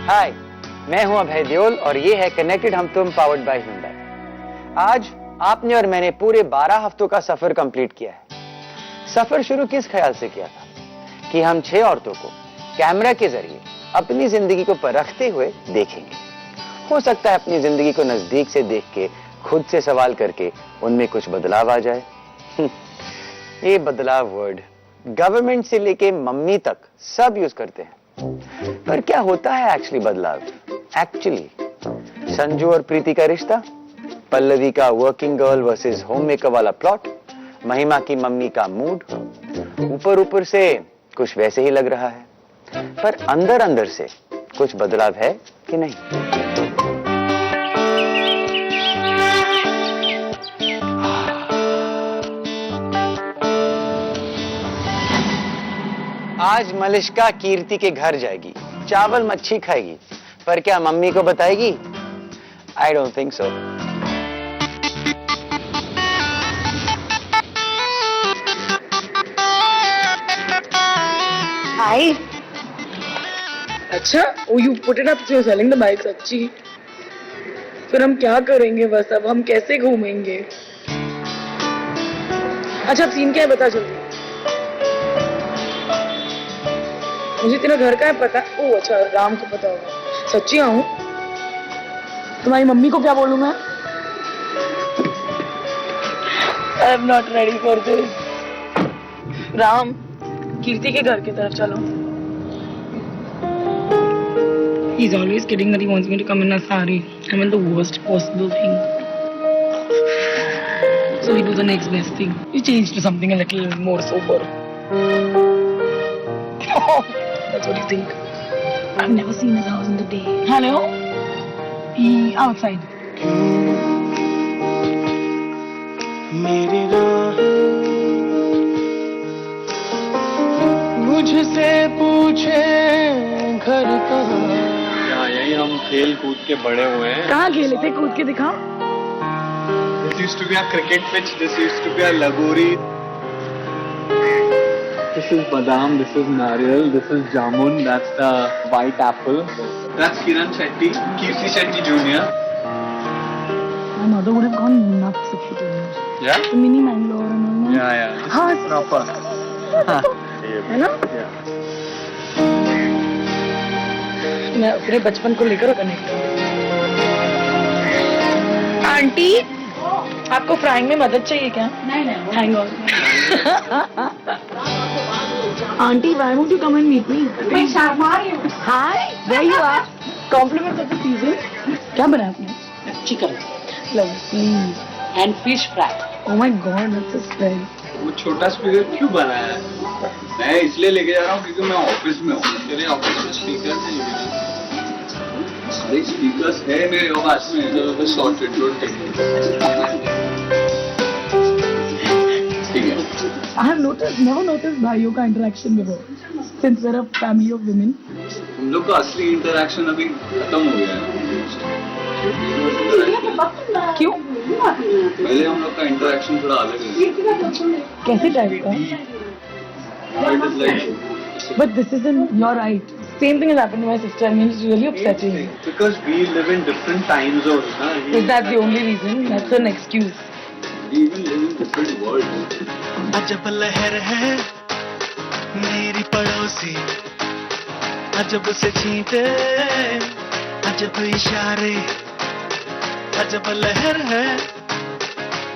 हाय, मैं हूं अभय देओल और ये है कनेक्टेड हम तुम पावर्ड बाय Hyundai। आज आपने और मैंने पूरे 12 हफ्तों का सफर कंप्लीट किया है। सफर शुरू किस ख्याल से किया था कि हम 6 औरतों को कैमरा के जरिए अपनी जिंदगी को परखते हुए देखेंगे। हो सकता है अपनी जिंदगी को नजदीक से देख के खुद से सवाल करके उनमें कुछ बदलाव आ जाए। ये बदलाव वर्ड गवर्नमेंट से लेके मम्मी तक सब यूज करते हैं, पर क्या होता है एक्चुअली बदलाव? एक्चुअली संजू और प्रीति का रिश्ता, पल्लवी का working girl versus home maker वाला प्लॉट, महिमा की मम्मी का मूड, ऊपर ऊपर से कुछ वैसे ही लग रहा है, पर अंदर अंदर से कुछ बदलाव है कि नहीं? आज मलिष्का कीर्ति के घर जाएगी, चावल मच्छी खाएगी, पर क्या मम्मी को बताएगी? I don't think so. Hi. अच्छा, oh you put it up, you're selling the bikes, अच्छी। फिर हम क्या करेंगे? बस अब हम कैसे घूमेंगे? अच्छा, अब सीन क्या है बता जल्दी। मुझे तेरा घर का है पता? ओह अच्छा, राम को पता होगा। सच्ची आऊं? तुम्हारी मम्मी को क्या बोलूं मैं? I am not ready for this. Ram, Kirti के घर की तरफ चलो। He's always kidding that he wants me to come in a sari. I'm in the worst possible thing. So we do the next best thing. We change to something a little more sober. That's what you think. I've never seen his house in the day. Hello? He outside. मेरी राह मुझसे पूछे घर कहाँ? यहाँ यही हम खेल कूद के बड़े हुए हैं। कहाँ खेले थे? कूद के दिखा। This used to be a cricket pitch. This used to be a lagori. This is badam. This is nariyal. This is jamun. That's the white apple. That's Kiran Shetty, Kirti Shetty Jr. My mother would have gone nuts if she told me. Yeah. The mini Mangalore and all that. Yeah. This हाँ, is proper. है ना? Yeah. मैं अपने बचपन को लेकर connect हूँ। Aunty, आपको फ्राइंग में मदद चाहिए क्या? नहीं। Hang on. Auntie, why won't you come and meet me? मैं शर्मा रही हूँ। Hi, there you are. Compliments of the season. क्या बनाया आपने? Chicken Lovely. And fish fry. Oh my God, that's a smell. वो छोटा स्पीकर क्यों बनाया है? मैं इसलिए लेके जा रहा हूँ क्योंकि मैं ऑफिस में हूँ। मेरे ऑफिस में स्पीकर है, सारे स्पीकर्स है मेरे पास में, तो सॉर्टेड डोंट टेक इट। ठीक है। I have never noticed भाइयों का interaction before. Since we're a family of women. हम लोग का असली इंटरेक्शन अभी खत्म हो गया है। क्यों? पहले हम लोग का इंटरेक्शन थोड़ा अलग है। कैसे टाइप का? It is like, But this isn't, you're right. Same thing has happened to my sister. I mean, it's really upsetting. because we live in different time zones, na? Is that the only reason? That's an excuse. We even live in different worlds. अजब लहर है मेरी पड़ोसी, अजब से छींटे अजब इशारे, अजब लहर है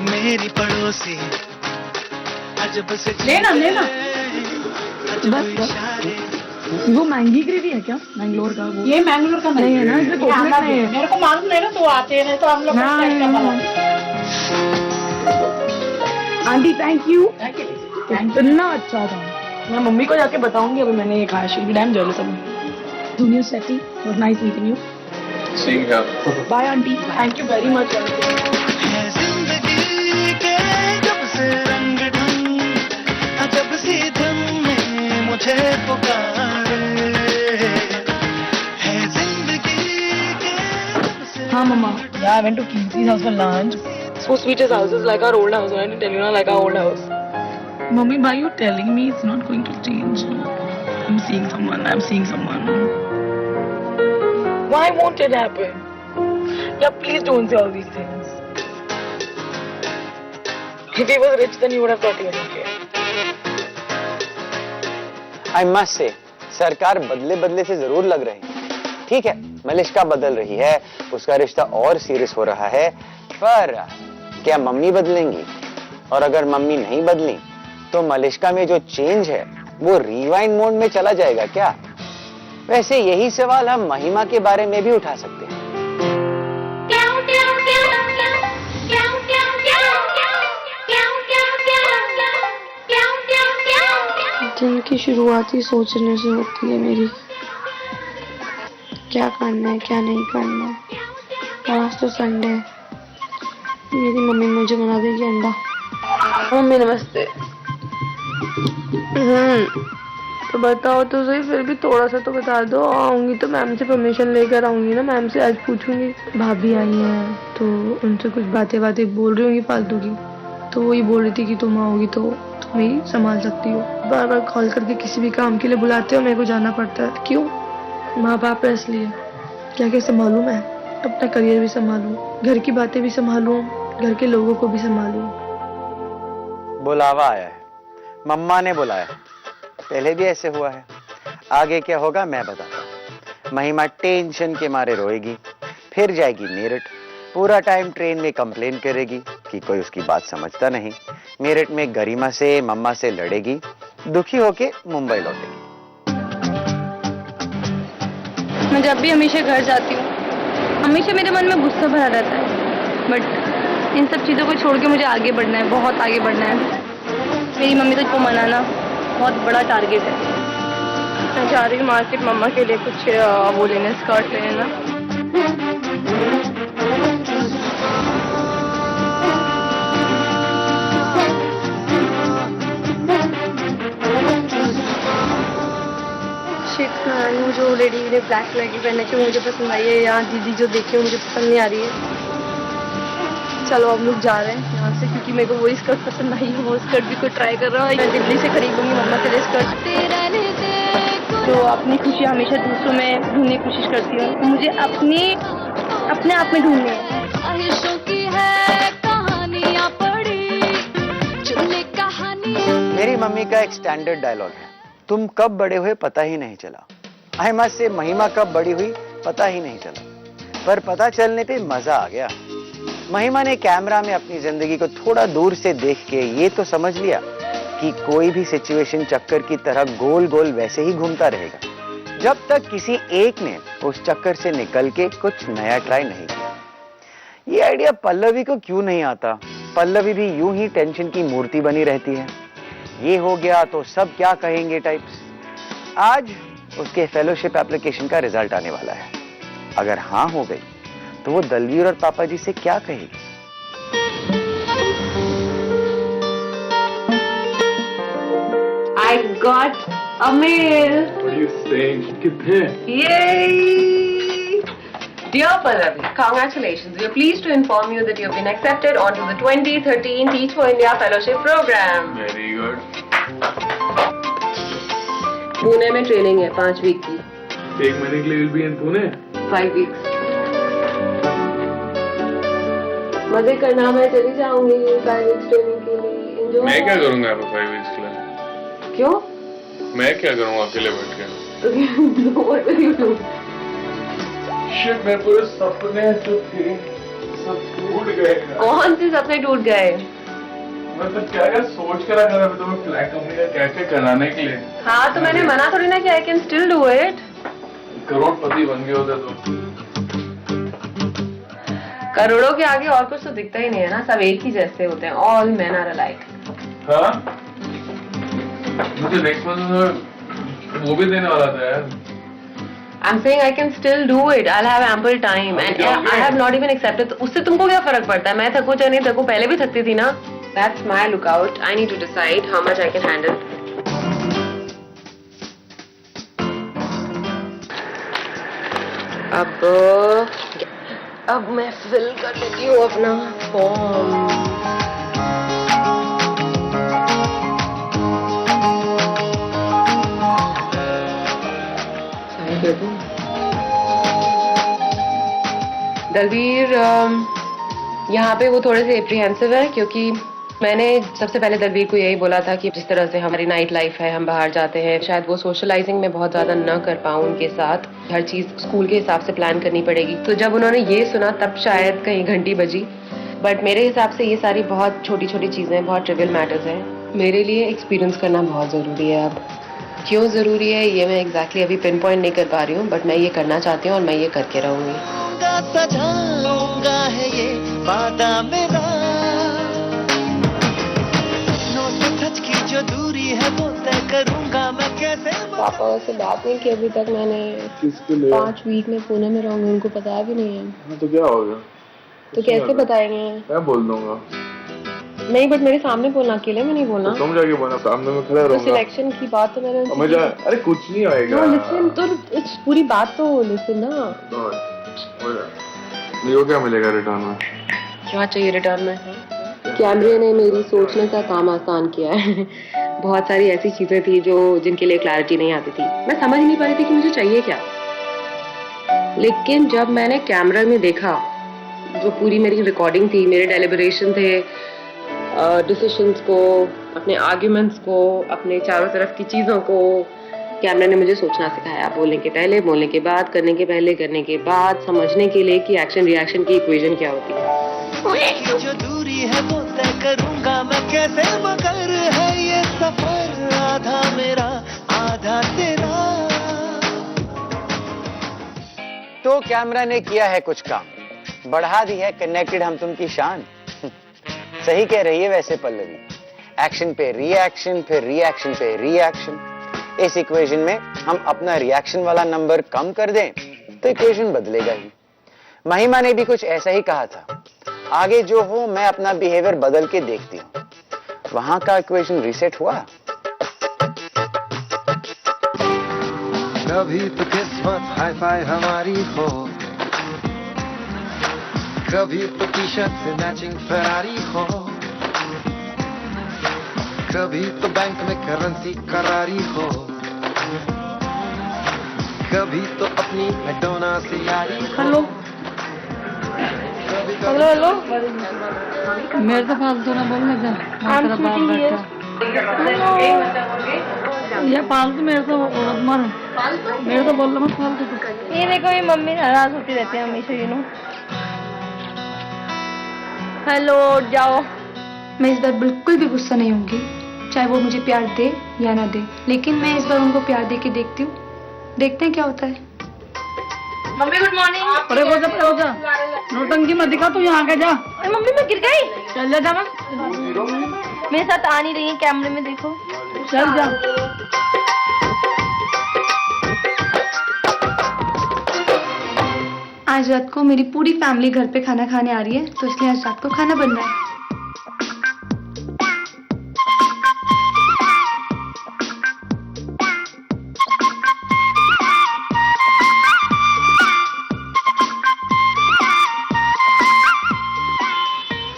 मेरी पड़ोसी, अजब से लेना। अजब बस। इशारे। वो मैंगी ग्रेवी है क्या? मैंगलोर का वो? ये मैंगलोर का नहीं है ना, इसमें कोकोनट नहीं है। मेरे को मालूम नहीं ना, तो आते हैं तो हम लोग आंटी थैंक यू। इतना अच्छा था। मैं मम्मी को जाके बताऊंगी अभी मैंने ये खाया। She will be damn jealous of me. Junior Setty, was nice meeting you. Seeing her. Bye aunty, thank you very much. है जिंदगी के जब से रंग ढंग, अजब सी धुन में मुझे पुकारे, है जिंदगी के जब से। हाँ मम्मा, yeah, I went to Kirti's house for lunch. So sweet, his house is like our old house. I didn't tell you, like our old house. Mommy, why are you telling me it's not going to change? I'm seeing someone. Why won't it happen? Yeah, please don't say all these things. If he was rich, then he would have totally okay. I must say, सरकार बदले बदले से जरूर लग रही है। ठीक है, मलिष्का बदल रही है, उसका रिश्ता और सीरियस हो रहा है, पर क्या मम्मी बदलेंगी? और अगर मम्मी नहीं बदली, तो मलिष्का में जो चेंज है, वो रिवाइंड मोड में चला जाएगा क्या? वैसे यही सवाल हम महिमा के बारे में भी उठा सकते हैं। दिन की शुरुआत ही सोचने से होती है मेरी, क्या करना है क्या नहीं करना है। आज तो संडे है, मेरी मम्मी मुझे बना देगी अंडा। मम्मी नमस्ते। तो बताओ तो सही, फिर भी थोड़ा सा तो बता दो। आऊंगी तो मैम से परमिशन लेकर आऊंगी ना, मैम से आज पूछूंगी। भाभी आई हैं तो उनसे कुछ बातें बोल रही होंगी फालतू की, तो वही बोल रही थी कि तुम आओगी तो तुम ही संभाल सकती हो। बार बार कॉल करके किसी भी काम के लिए बुलाते हो, मेरे को जाना पड़ता है। क्यों? माँ बाप है इसलिए। क्या क्या संभालूं मैं? अपना करियर भी संभालूं, घर की बातें भी संभालूं, घर के लोगों को भी संभालूं। बुलावा आया है, मम्मा ने बुलाया है। पहले भी ऐसे हुआ है, आगे क्या होगा मैं बताता हूँ। महिमा टेंशन के मारे रोएगी, फिर जाएगी मेरठ, पूरा टाइम ट्रेन में कंप्लेन करेगी कि कोई उसकी बात समझता नहीं। मेरठ में गरिमा से मम्मा से लड़ेगी, दुखी होके मुंबई लौटेगी। मैं जब भी हमेशा घर जाती हूँ, हमेशा मेरे मन में गुस्सा भरा रहता है, बट इन सब चीज़ों को छोड़ के मुझे आगे बढ़ना है, बहुत आगे बढ़ना है। मेरी मम्मी को मनाना बहुत बड़ा टारगेट है। मैं जा रही हूँ मार्केट मम्मा के लिए कुछ वो लेना, स्कर्ट लेना। जो लेडी ने ब्लैक कलर की पहने की मुझे पसंद आई है, यहाँ दीदी जो देखी मुझे पसंद नहीं आ रही है। चलो अब लोग जा रहे हैं यहाँ से, क्योंकि मेरे को वही स्कर्ट पसंद आई है। वो स्कर्ट भी कोई ट्राई कर रहा है, मैं दिल्ली से खरीदूंगी मम्मा के लिए स्कर्ट। तो अपनी खुशी हमेशा दूसरों में ढूंढने की कोशिश करती हूँ, मुझे अपने आप में ढूंढनी है। मेरी मम्मी का एक स्टैंडर्ड डायलॉग है, तुम कब बड़े हुए पता ही नहीं चला। महिमा से महिमा कब बड़ी हुई पता ही नहीं चला, पर पता चलने पे मजा आ गया। महिमा ने कैमरा में अपनी जिंदगी को थोड़ा दूर से देख के ये तो समझ लिया कि कोई भी सिचुएशन चक्कर की तरह गोल गोल वैसे ही घूमता रहेगा, जब तक किसी एक ने उस चक्कर से निकल के कुछ नया ट्राई नहीं किया। ये आइडिया पल्लवी को क्यों नहीं आता? पल्लवी भी यूं ही टेंशन की मूर्ति बनी रहती है, ये हो गया तो सब क्या कहेंगे टाइप्स। आज उसके फेलोशिप एप्लीकेशन का रिजल्ट आने वाला है, अगर हाँ हो गई तो वो दलवीर और पापा जी से क्या कहेगी? I got a mail. What are you saying? कितने? Yay! Dear Pallavi, congratulations. We are pleased to inform you that you have been accepted onto the 2013 Teach for India Fellowship Program. Very good. Pune में training है 5 week की। 1 महीने के लिए will be in Pune? 5 weeks. मजे करना, मैं चली जाऊंगी 5 weeks ट्रेनिंग के लिए। Enjoy. मैं क्या करूंगा यहाँ पे 5 weeks के लिए? क्यों? मैं क्या करूंगा अकेले बैठ के? What will you do? Shit, मेरे पूरे सपने जो थे सब टूट गए। कौन से सपने टूट गए? मतलब क्या क्या सोच कर रखा था मैं तुम्हें फ्लैग कंपनी का क्या क्या कराने के लिए। हाँ तो मैंने मना थोड़ी ना कि I can still do it. करोड़पति बन गए होते तो। करोड़ों के आगे और कुछ तो दिखता ही नहीं है ना, सब एक ही जैसे होते हैं। All men are alike. हाँ? मुझे नेक्स्ट मंथ वो भी देने वाला था यार। I'm saying I can still do it. I'll have ample time and I have not even accepted. तो उससे तुमको क्या फर्क पड़ता है? मैं थकूं चाहे नहीं थकूं, पहले भी थकती थी ना। That's my lookout. I need to decide how much I can handle. अब मैं फिल कर लेती हूँ अपना फॉर्म। दलवीर यहाँ पे वो थोड़े से एप्रीहेंसिव है, क्योंकि मैंने सबसे पहले दलवीर को यही बोला था कि जिस तरह से हमारी नाइट लाइफ है, हम बाहर जाते हैं, शायद वो सोशलाइजिंग में बहुत ज़्यादा न कर पाऊँ उनके साथ, हर चीज़ स्कूल के हिसाब से प्लान करनी पड़ेगी। तो जब उन्होंने ये सुना तब शायद कहीं घंटी बजी, बट मेरे हिसाब से ये सारी बहुत छोटी छोटी चीज़ें, बहुत ट्रिवियल मैटर्स हैं। मेरे लिए एक्सपीरियंस करना बहुत ज़रूरी है। अब क्यों ज़रूरी है ये मैं एग्जैक्टली अभी पिन पॉइंट नहीं कर पा रही हूँ, बट मैं ये करना चाहती हूँ और मैं ये करके रहूँगी। सजाऊंगा है ये वादा मेरा, सच की जो दूरी है वो तय करूंगा मैं कैसे। पापा से बात नहीं की अभी तक मैंने। किसके लिए? 5 वीक में पुणे में रहूंगी, उनको पता भी नहीं है। हाँ, तो क्या हो गया? तो कैसे बताएंगे? मैं बोल दूंगा। नहीं, बट मेरे सामने बोलना, अकेले में नहीं बोलना। तुम जाके बोलना, सामने में खड़ा तो रहूंगा। सिलेक्शन की बात तो मैंने समझ आया? अरे कुछ नहीं होएगा। लिसन तो इस पूरी बात तो लिसन ना। नहीं, क्या मिलेगा रिटर्न में? क्या चाहिए रिटर्न में? कैमरे ने मेरी सोचने का काम आसान किया है। बहुत सारी ऐसी चीजें थी जो जिनके लिए क्लैरिटी नहीं आती थी, मैं समझ नहीं पा रही थी कि मुझे चाहिए क्या। लेकिन जब मैंने कैमरा में देखा, जो पूरी मेरी रिकॉर्डिंग थी, मेरे डेलिब्रेशन थे, डिसीजंस को, अपने आर्ग्यूमेंट्स को, अपने चारों तरफ की चीजों को, कैमरा ने मुझे सोचना सिखाया। बोलने के पहले, बोलने के बाद, करने के पहले, करने के बाद, समझने के लिए कि एक्शन रिएक्शन की इक्वेशन क्या होती है। जो दूरी है वो तय करूंगा मैं कैसे, मगर है ये सफर आधा मेरा आधा तेरा। तो कैमरा ने किया है कुछ काम, बढ़ा दी है कनेक्टेड हम तुम की शान। सही कह रही है वैसे पल्लवी, एक्शन पे रिएक्शन, फिर रिएक्शन पे रिएक्शन। इस इक्वेशन में हम अपना रिएक्शन वाला नंबर कम कर दें तो इक्वेशन बदलेगा ही। महिमा ने भी कुछ ऐसा ही कहा था, आगे जो हो मैं अपना बिहेवियर बदल के देखती हूँ। वहां का इक्वेशन रीसेट हुआ। कभी तो किस्मत हाई फाई हमारी हो, कभी तो टी शर्ट से मैचिंग फरारी हो, कभी तो बैंक में करेंसी करारी हो, कभी तो अपनी मैडोना से यारी हो। हेलो हेलो हेलो, मेरे तो फालतू ना बोल लगा। ये फालतू मेरे तो मर, मेरे तो बोल मत फालतू। ये देखो, ये मम्मी नाराज होती रहती है हमेशा, यू नो। हेलो, जाओ। मैं इस बार बिल्कुल भी गुस्सा नहीं होंगी, चाहे वो मुझे प्यार दे या ना दे, लेकिन मैं इस बार उनको प्यार दे के देखती हूँ, देखते हैं क्या होता है। Mummy good morning. अरे वो जब हो जा, नौटंकी मत दिखा, तू यहाँ के जा। अरे मम्मी मैं गिर गई। चल जा मैं। मेरे साथ आ नहीं रही है, कैमरे में देखो। चल जा। आज रात को मेरी पूरी फैमिली घर पे खाना खाने आ रही है, तो इसलिए आज रात को खाना बन रहा है।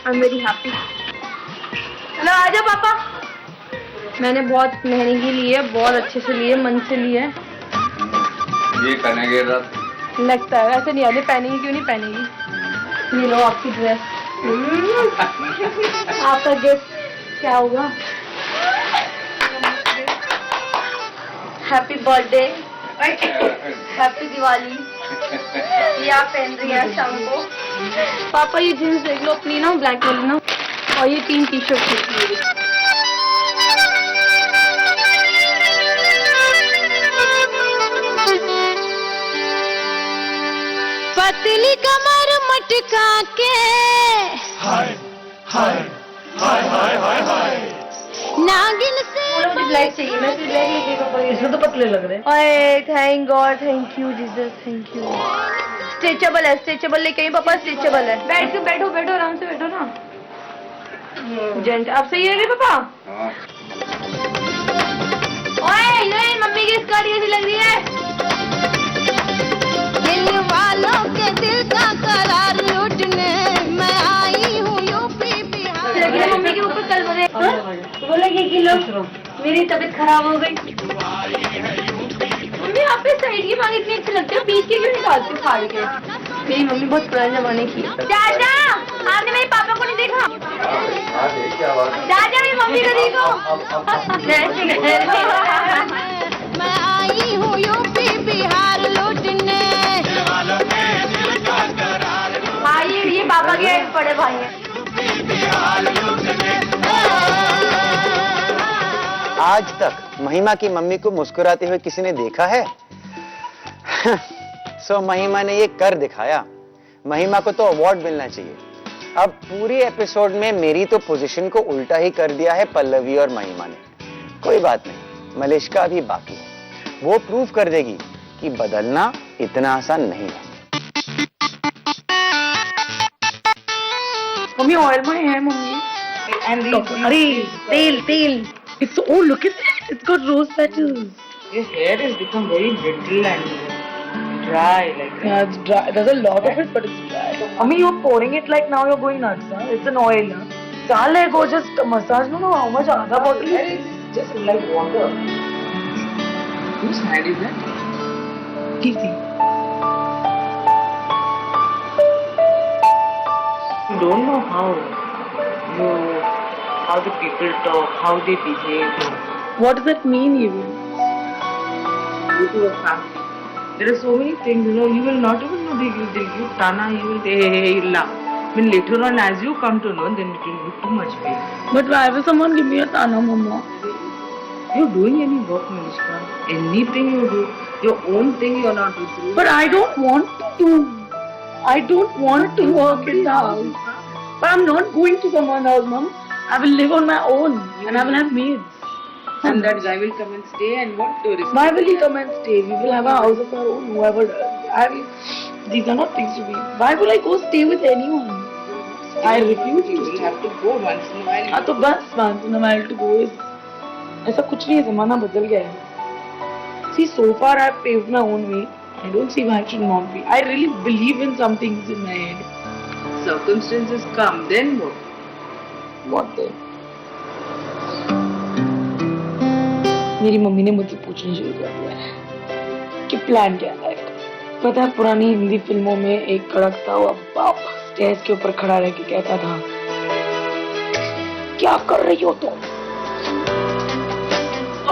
I'm very happy. हेलो, आजा पापा। मैंने बहुत महंगी ली है, बहुत अच्छे से ली है, मन से ली है। ये पहनेंगे रात? लगता है ऐसे नहीं आने, पहनेगी क्यों नहीं पहनेगी। ये लो आपकी ड्रेस। आपका गिफ्ट क्या होगा? Happy birthday, happy Diwali. ये आप पहन रही हैं शाम को। पापा ये जींस देख लो अपनी ना, ब्लैक वाली ना, और ये 3 टी शर्ट मेरी। पतली कमर मटका के हाय हाय हाय हाय हाय हाय नागिन से मुझे ब्लैक चाहिए, मैं सिर्फ ब्लैक लेके कपड़े। इसमें तो पतले लग रहे हैं। ओए thank God, thank you Jesus, thank you. Stretchable है, स्ट्रेचेबल लेके आई पापा, स्ट्रेचेबल है। बैठो बैठो, आराम से बैठो ना। जेंट आप सही है पापा? ओए ये मम्मी की स्कर्ट कैसी लग रही है? दिल वालों के दिल का करार लूटने मैं आई हूँ यूपी बिहार। मम्मी के ऊपर कल बोले किलो मेरी तबीयत खराब हो गई। मम्मी आप पे साइड की मांग इतनी अच्छी लगती है, बीच की क्यों निकालती फाड़ के? मेरी मम्मी बहुत पुराने जमाने की है। चाचा, आपने मेरे पापा को नहीं देखा? चाचा, मेरी मम्मी को देखो। मैं आई हूँ यूपी बिहार लूटने। भाई ये पापा के बड़े भाई हैं। आज तक महिमा की मम्मी को मुस्कुराते हुए किसी ने देखा है? सो महिमा ने ये कर दिखाया। महिमा को तो अवार्ड मिलना चाहिए। अब पूरी एपिसोड में मेरी तो पोजीशन को उल्टा ही कर दिया है पल्लवी और महिमा ने। कोई बात नहीं, मलिष्का अभी बाकी है। वो प्रूव कर देगी कि बदलना इतना आसान नहीं है। मम्मी ऑयल में है मम्मी। अरे तेल It's oh look at it. It's got rose petals. Your hair has become very brittle and dry. Yeah, it's dry. There's a lot of it, but it's dry. Mummy, you're pouring it like now you're going nuts, huh? It's an oil, huh? Chal hai, go just massage. No, how much? Aadha bottle? It's just like water. Whose hand is that? Easy. You don't know how the people talk, how they behave. What does that mean, even? Due to a family. There are so many things, you will not even know. They'll give you tana, you will say, hey, laugh. When later on, as you come to know, then it will be too much pain. But why will someone give me a tana, Mama? You're doing any work, Malishka. Anything you do, your own thing you're not doing. But I don't want to do. I don't want to work in the house. But I'm not going to someone's house, Mom. I will live on my own and I will have maids. And that guy will come and stay and what tourist? Why will he come and stay? We will have a house of our own. Whoever these are not things to be. Why will I go stay with anyone? I refuse You to will stay. have to go once in a while. हाँ तो बस once in a while to go is ऐसा कुछ नहीं है, ज़माना बदल गया है. See, so far I have paved my own way. I don't see why it should not be. I really believe in some things in my head. Circumstances come, then what? What then? मेरी mummy ने मुझसे पूछनी शुरू कर दिया है कि plan क्या है. पता है पुरानी हिंदी फिल्मों में एक कड़कता हुआ बाप स्टेज के ऊपर खड़ा रह के कहता था, क्या कर रही हो तुम?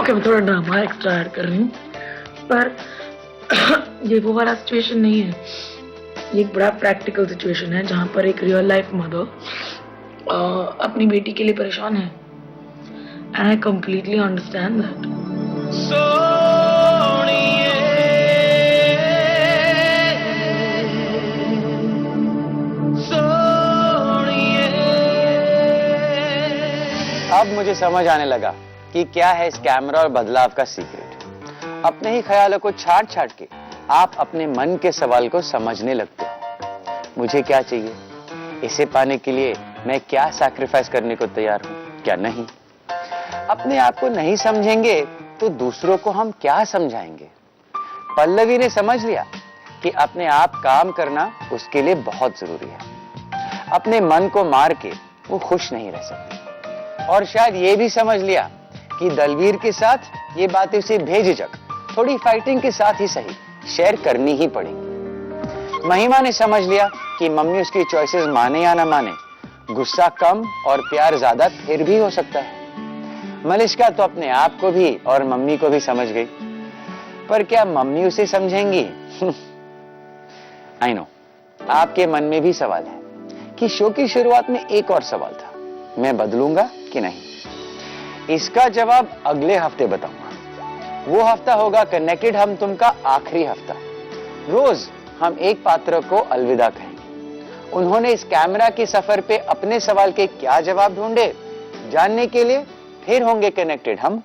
ओके, मैं थोड़ा ड्रामा एक्स्ट्रा ऐड कर रही हूँ, पर ये वो वाला सिचुएशन नहीं है. ये एक बड़ा प्रैक्टिकल सिचुएशन है जहाँ पर एक रियल लाइफ मदर अपनी बेटी के लिए परेशान है. And I completely understand that. अब मुझे समझ आने लगा कि क्या है इस कैमरा और बदलाव का सीक्रेट. अपने ही ख्यालों को छाट छाट के आप अपने मन के सवाल को समझने लगते हो. मुझे क्या चाहिए, इसे पाने के लिए मैं क्या सैक्रिफाइस करने को तैयार हूं, क्या नहीं. अपने आप को नहीं समझेंगे तो दूसरों को हम क्या समझाएंगे. पल्लवी ने समझ लिया कि अपने आप काम करना उसके लिए बहुत जरूरी है. अपने मन को मार के वो खुश नहीं रह सकती. और शायद ये भी समझ लिया कि दलवीर के साथ ये बातें उसे बेझिझक थोड़ी फाइटिंग के साथ ही सही शेयर करनी ही पड़ेगी. महिमा ने समझ लिया कि मम्मी उसकी चॉइसेस माने या ना माने, गुस्सा कम और प्यार ज्यादा फिर भी हो सकता है. मलिष्का तो अपने आप को भी और मम्मी को भी समझ गई, पर क्या मम्मी उसे समझेंगी? आई नो, आपके मन में भी सवाल है कि शो की शुरुआत में एक और सवाल था, मैं बदलूंगा कि नहीं. इसका जवाब अगले हफ्ते बताऊंगा. वो हफ्ता होगा कनेक्टेड हम तुम का आखिरी हफ्ता. रोज हम एक पात्र को अलविदा कहेंगे. उन्होंने इस कैमरा के सफर पे अपने सवाल के क्या जवाब ढूंढे, जानने के लिए फिर होंगे कनेक्टेड हम